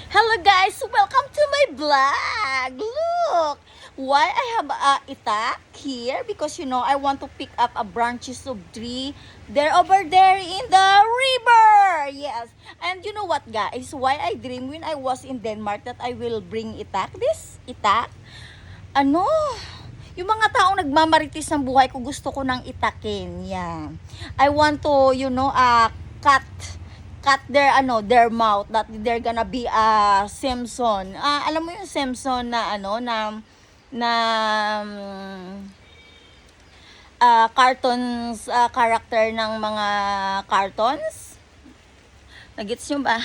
Hello guys, welcome to my vlog. Look, why I have itak here because I want to pick up a branches of tree. They're over there in the river. Yes, and you know what guys? Why I dream when I was in Denmark that I will bring itak. This itak, ano? Yung mga taong nagmamaritis ng buhay ko gusto ko nang itakin. Yeah, I want to cut their mouth that they're gonna be a Simpson. Alam mo yung Simpson na na cartoons character ng mga cartoons. Nagets nyo ba?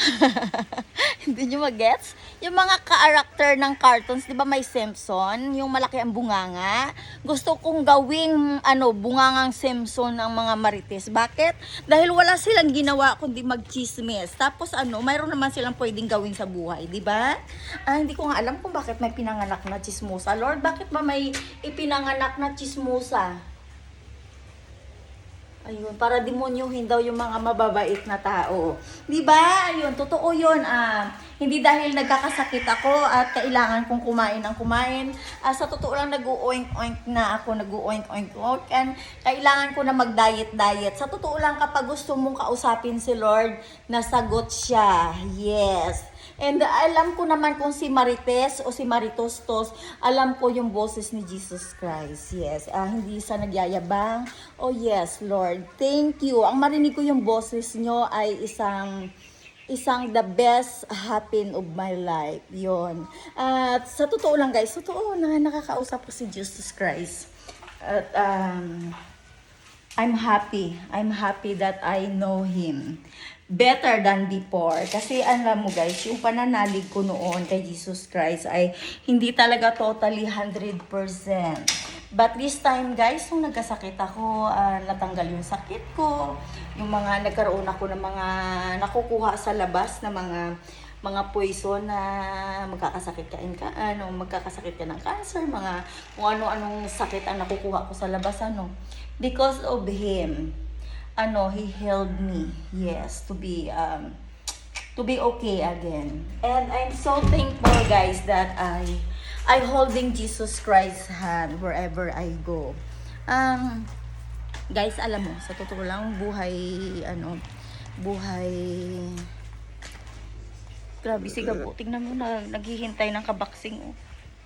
Hindi nyo magets? Yung mga character ng cartoons, di ba may Simpson? Yung malaki ang bunganga. Gusto kong gawing bungangang Simpson ng mga marites. Bakit? Dahil wala silang ginawa kundi magchismis. Tapos mayroon naman silang pwedeng gawin sa buhay, di ba? Hindi ko nga alam kung bakit may pinanganak na chismosa. Lord, bakit ba may ipinanganak na chismosa? Ayun, para demonyohin daw yung mga mababait na tao. 'Di ba? Ayun, totoo 'yun. Hindi dahil nagkakasakit ako at kailangan kong kumain ng kumain. Sa totoo lang nag-uoink-oink na ako, nag-uoink-oink. And kailangan ko na mag-diet-diet. Sa totoo lang kapag gusto mong kausapin si Lord, nasagot siya. Yes. And alam ko naman kung si Marites o si Maritostos, alam ko yung boses ni Jesus Christ. Yes, hindi sa nagyayabang. Oh yes, Lord, thank you. Ang marinig ko yung boses nyo ay isang the best happen of my life. Yon. At sa totoo lang guys, totoo na nakakausap ko si Jesus Christ. At I'm happy. I'm happy that I know Him better than before. Kasi alam mo guys, yung pananalig ko noon kay Jesus Christ ay hindi talaga totally 100%. But this time guys, nung nagkasakit ako, natanggal yung sakit ko. Yung mga nagkaroon ako ng mga nakukuha sa labas na mga poison na magkakasakit ka ng cancer, mga kung ano-anong sakit ang nakukuha ko sa labas because of Him. He healed me, yes, to be okay again. And I'm so thankful guys that I holding Jesus Christ's hand wherever I go. Guys, alam mo, sa totoo lang buhay grabe si Gabo, tingnan mo na naghihintay ng kabaksing,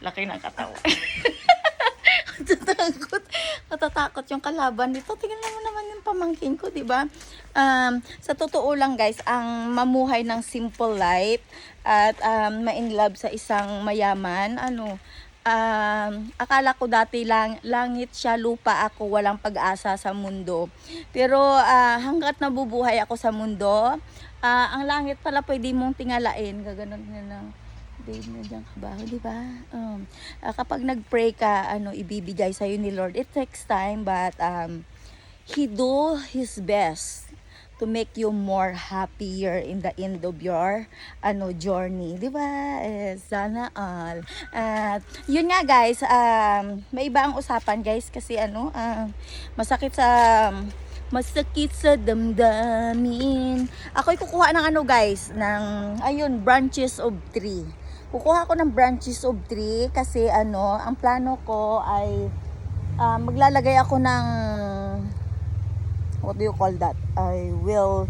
laki ng katawan. Matatakot yung kalaban nito. Tingnan mo naman yung pamangkin ko, di ba? Sa totoo lang guys, ang mamuhay ng simple life at ma-in love sa isang mayaman, akala ko dati langit siya, lupa ako, walang pag-asa sa mundo. Pero hanggat nabubuhay ako sa mundo, ang langit pala pwede mong tingalain, gaganon na lang. Babe, nandiyan ka ba? Di ba? Kapag nag-pray ka, ibibigay sa'yo ni Lord. It takes time, but He do His best to make you more happier in the end of your journey. Di ba? Sana all. Yun nga guys, may iba ang usapan guys kasi masakit sa damdamin. Ako'y kukuha ng guys, ng branches of tree. Kukuha ko ng branches of tree kasi ang plano ko ay maglalagay ako ng what do you call that? I will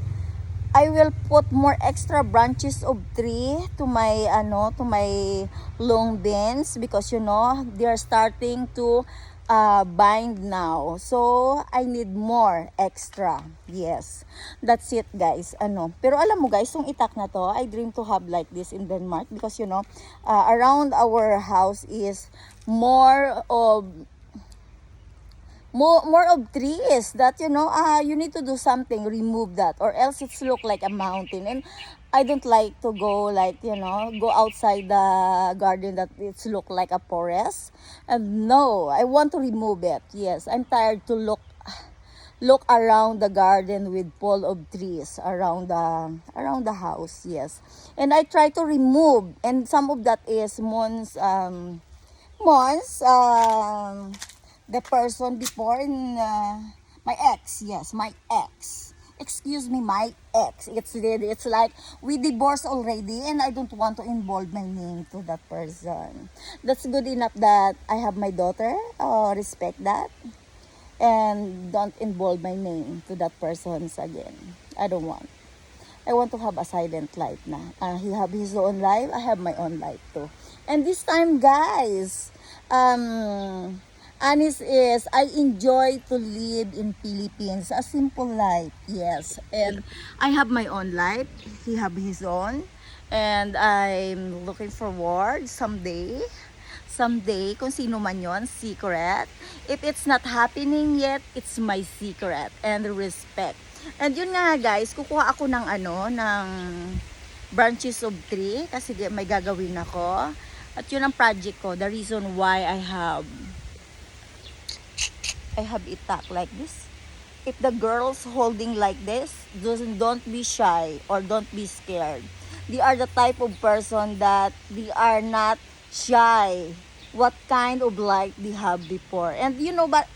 put more extra branches of tree to my long beans because they are starting to bind now. So I need more extra. Yes. That's it guys. Pero alam mo guys, yung itak na to, I dream to have like this in Denmark because around our house is more of trees that you need to do something, remove that, or else it's look like a mountain. And I don't like to go go outside the garden that it's look like a forest. No, I want to remove it. Yes, I'm tired to look around the garden with full of trees around the house. Yes, and I try to remove, and some of that is the person before in my ex. Yes, my ex. excuse me, my ex. It's like we divorced already and I don't want to involve my name to that person. That's good enough that I have my daughter. Respect that. And don't involve my name to that person again. I don't want. I want to have a silent life na. He have his own life, I have my own life too. And this time, guys, honest is, I enjoy to live in Philippines. A simple life, yes. And I have my own life, he have his own. And I'm looking forward someday, kung sino man yon, secret. If it's not happening yet, it's my secret and respect. And yun nga guys, kukuha ako ng ng branches of tree kasi may gagawin ako. At yun ang project ko, the reason why I have it tucked like this. If the girls holding like this, don't be shy or don't be scared. They are the type of person that they are not shy. What kind of life they have before. And you know what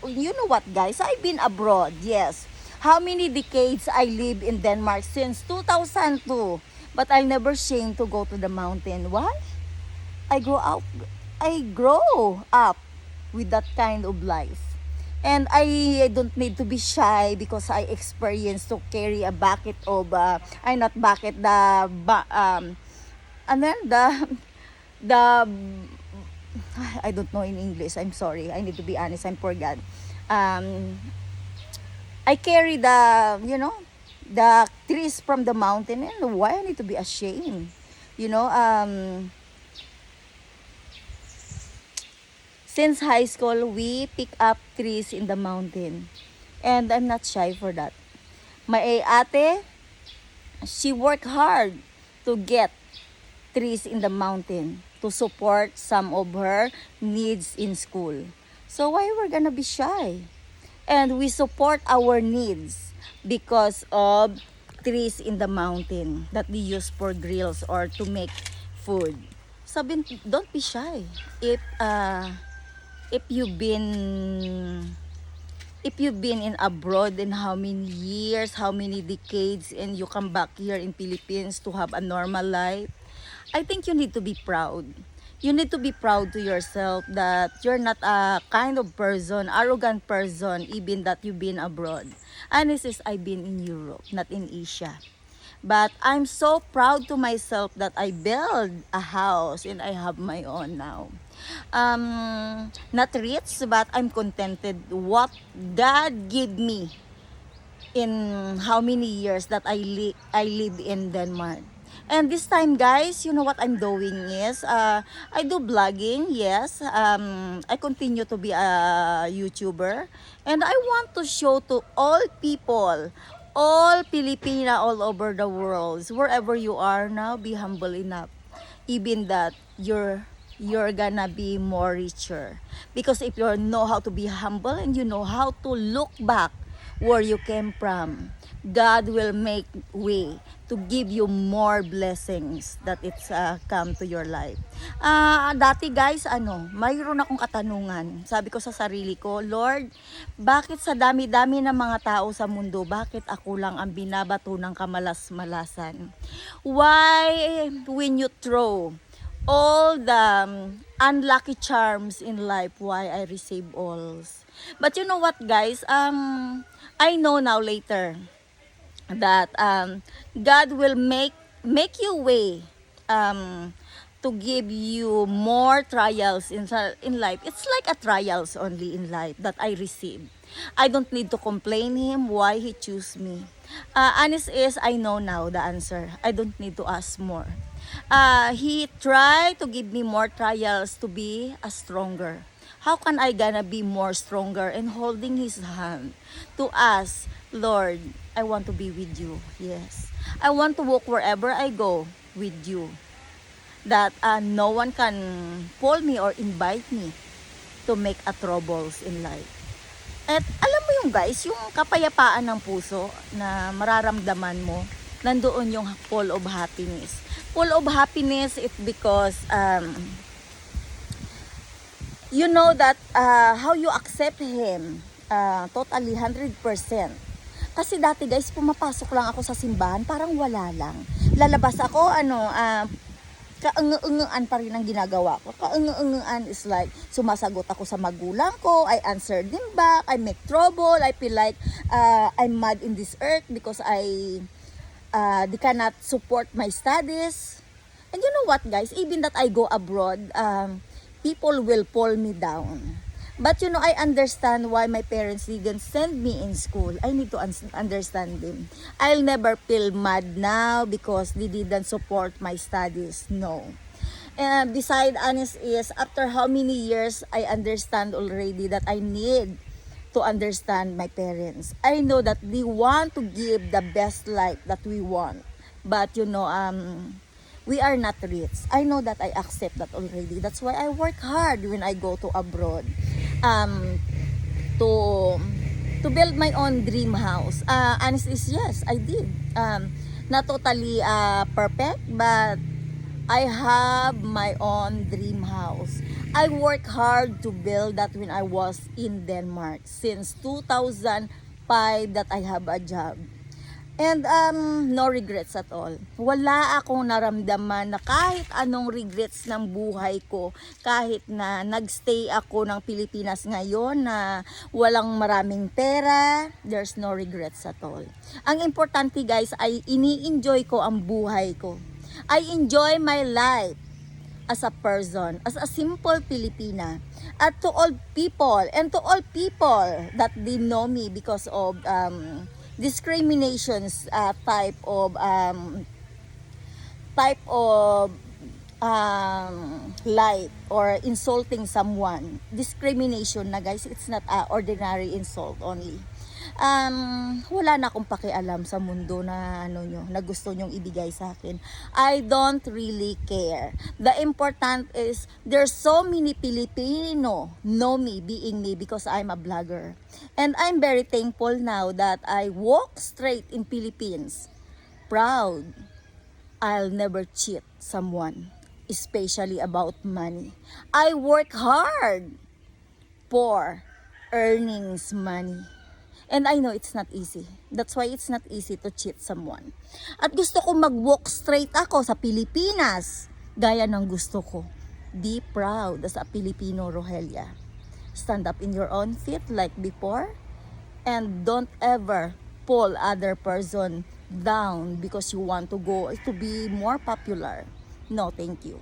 guys, I've been abroad, yes. How many decades I live in Denmark since 2002. But I never ashamed to go to the mountain. Why? I grow up with that kind of life. And I don't need to be shy because I experienced to carry a bucket of, not bucket, I don't know in English. I'm sorry. I need to be honest. I'm poor God. I carry the trees from the mountain. And why I need to be ashamed? Since high school, we pick up trees in the mountain. And I'm not shy for that. My ate, she worked hard to get trees in the mountain to support some of her needs in school. So why we're gonna be shy? And we support our needs because of trees in the mountain that we use for grills or to make food. Sabi, don't be shy. If you've been in abroad in how many years, how many decades, and you come back here in Philippines to have a normal life, I think you need to be proud. You need to be proud to yourself that you're not a kind of person, arrogant person, even that you've been abroad. And this is, I've been in Europe, not in Asia. But I'm so proud to myself that I built a house and I have my own now. Not rich, but I'm contented what God gave me in how many years that I live in Denmark. And this time, guys, you know what I'm doing is, I do vlogging, yes. I continue to be a YouTuber. And I want to show to all people, all Filipina all over the world, wherever you are now, be humble enough. Even that you're gonna be more richer. Because if you know how to be humble and you know how to look back where you came from, God will make way to give you more blessings that it's come to your life. Dati guys, mayroon akong katanungan. Sabi ko sa sarili ko, Lord, bakit sa dami-dami ng mga tao sa mundo, bakit ako lang ang binabato ng kamalas-malasan? Why when you throw all the unlucky charms in life, why I receive alls? But you know what guys, I know now later that God will make you way to give you more trials in life. It's like a trials only in life that I receive. I don't need to complain him why he choose me. Honest is, I know now the answer. I don't need to ask more. He tried to give me more trials to be a stronger. How can I gonna be more stronger and holding his hand to ask, Lord, I want to be with you. Yes. I want to walk wherever I go with you. That no one can pull me or invite me to make a troubles in life. At alam mo yung guys, yung kapayapaan ng puso na mararamdaman mo, nandoon yung full of happiness. Full of happiness it because you know that how you accept him totally 100%. Kasi dati guys, pumapasok lang ako sa simbahan, parang wala lang. Lalabas ako, kaunguan pa rin ang ginagawa ko. Kaunguan is like, sumasagot ako sa magulang ko, I answer them back, I make trouble, I feel like I'm mad in this earth because they cannot support my studies. And you know what guys, even that I go abroad, people will pull me down. But you know, I understand why my parents didn't send me in school. I need to understand them. I'll never feel mad now because they didn't support my studies. No. And beside honest is, after how many years, I understand already that I need to understand my parents. I know that they want to give the best life that we want. But you know, we are not rich. I know that, I accept that already. That's why I work hard when I go to abroad. To build my own dream house. Honest is yes, I did. Not totally perfect, but I have my own dream house. I work hard to build that when I was in Denmark since 2005 that I have a job. And no regrets at all. Wala akong naramdaman na kahit anong regrets ng buhay ko, kahit na nagstay ako ng Pilipinas ngayon na walang maraming pera, there's no regrets at all. Ang importante guys ay ini-enjoy ko ang buhay ko. I enjoy my life as a person, as a simple Filipina. At to all people, and to all people that they know me because of discriminations type of light or insulting someone. Discrimination na guys, it's not ordinary insult only. Wala na akong pakialam sa mundo na na gusto nyong ibigay sa akin. I don't really care. The important is there's so many Filipino know me, being me, because I'm a vlogger. And I'm very thankful now that I walk straight in Philippines. Proud. I'll never cheat someone, especially about money. I work hard for earnings money. And I know it's not easy. That's why it's not easy to cheat someone. At gusto ko mag-walk straight ako sa Pilipinas. Gaya ng gusto ko. Be proud as a Filipino, Rogelia. Stand up in your own feet like before. And don't ever pull other person down because you want to go to be more popular. No, thank you.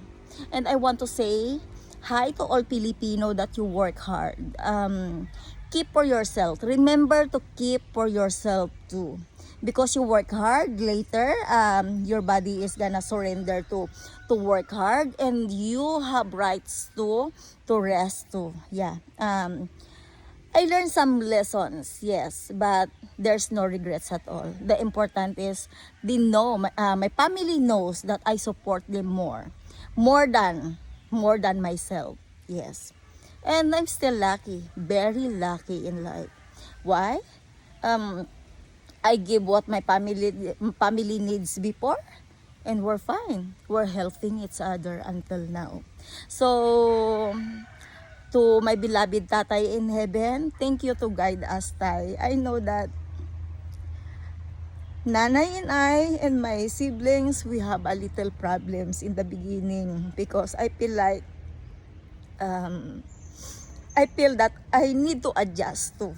And I want to say hi to all Filipino that you work hard. Keep for yourself. Remember to keep for yourself too. Because you work hard, later your body is gonna surrender to work hard, and you have rights to rest too. Yeah. I learned some lessons, yes, but there's no regrets at all. The important is they know, my family knows that I support them more than myself. Yes. And I'm still lucky, very lucky in life. Why? I give what my family needs before, and we're fine. We're helping each other until now. So, to my beloved Tatay in heaven, thank you to guide us, Tay. I know that Nanay and I and my siblings, we have a little problems in the beginning because I feel like that I need to adjust to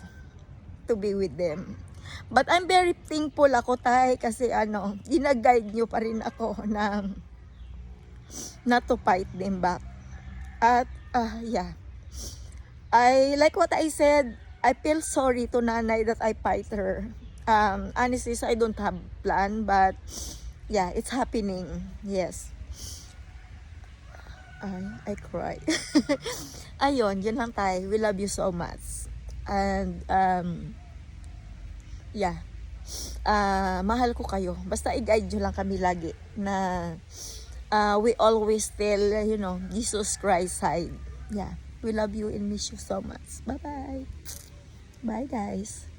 be with them. But I'm very thankful ako, Tay, kasi gina-guide nyo pa rin ako na not to fight them back. At yeah, I like what I said. I feel sorry to Nanay that I fight her. Honestly, I don't have plan, but yeah, it's happening. Yes. I cry. Ayun, yun lang tayo. We love you so much. And, yeah. Mahal ko kayo. Basta i-guide nyo lang kami lagi na we always tell, Jesus Christ side. Yeah. We love you and miss you so much. Bye-bye. Bye, guys.